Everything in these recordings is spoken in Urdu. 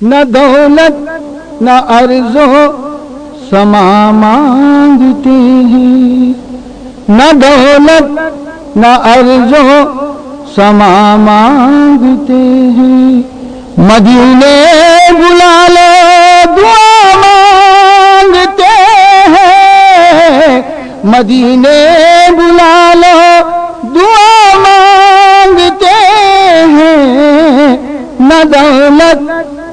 نہ دولت نہ عرض و سما مانگتے ہیں، نہ دولت نہ عرض و سما مانگتے ہیں، مدینے بلا لو دعا مانگتے ہیں، مدینے بلا لو دعا مانگتے ہیں، نہ دولت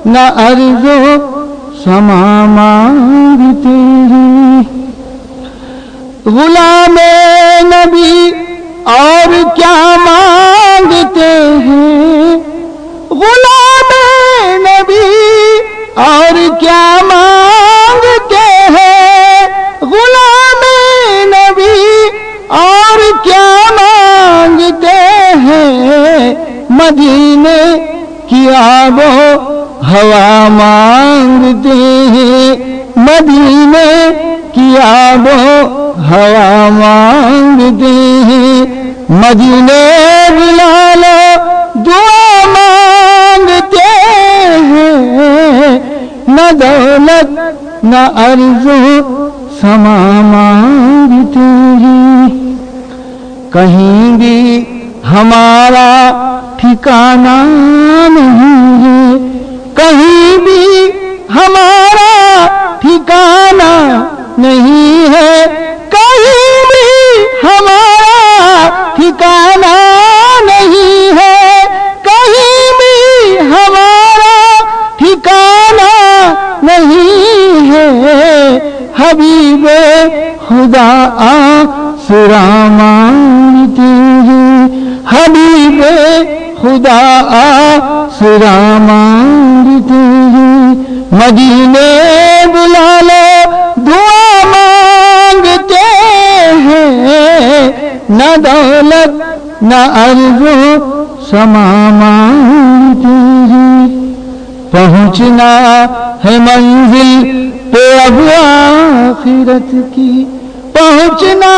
نہ عرض و سما مانگتے ہیں، غلام نبی اور کیا مانگتے ہیں، غلام نبی اور کیا مانگتے ہیں، غلام نبی اور کیا مانگتے ہیں، مدینے کی آب و ہوا مانگتے ہیں، مدینے کی آب و ہوا مانگتے ہیں، مدینے بلا لو دعا مانگتے ہیں، نہ دولت نہ عرض و سما مانگتے ہیں، کہیں بھی ہمارا ٹھکانہ نہیں ہے، کہیں بھی ہمارا ٹھکانہ نہیں ہے، کہیں بھی ہمارا ٹھکانہ نہیں ہے، کہیں بھی ہمارا ٹھکانہ نہیں ہے، حبیب خدا آسرا مانگتے ہیں، حبیب خدا آسرا مانگتے ہیں، مدینے بلا لو دعا مانگتے ہیں، نہ دولت نہ عرض و سما مانگتے ہیں، پہنچنا ہے منزل پہ اب آخرت کی، پہنچنا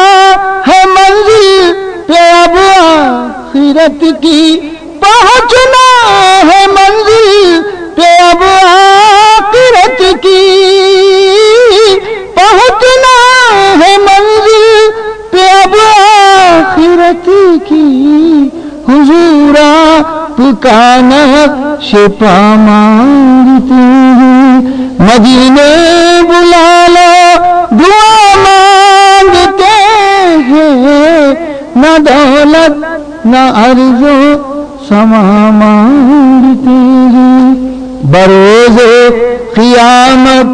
ہے منزل پہ اب آخرت کی، پہنچنا ہے منزل پہ اب آخرت کی، پہنچنا ہے منزل پہ اب آخرت کی، حضور آپ کا نقش پا مانگتے ہیں، مدینے بلا لو دعا مانگتے ہیں، نہ دولت نہ عرض و سما مانگتے ہیں، بروز قیامت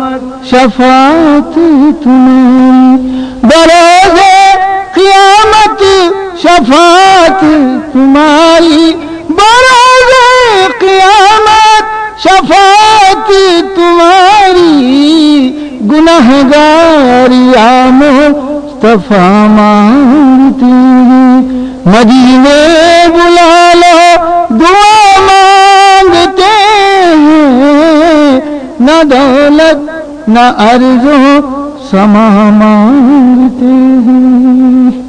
شفاعت تمہاری، بروز قیامت شفاعت تمہاری، بروز قیامت شفاعت تمہاری، گنہگار یا مصطفیٰ مانگتے ہیں، مدینے بلا لو دعا مانگتے ہیں، نہ دولت نہ عرض و سما مانگتے ہیں۔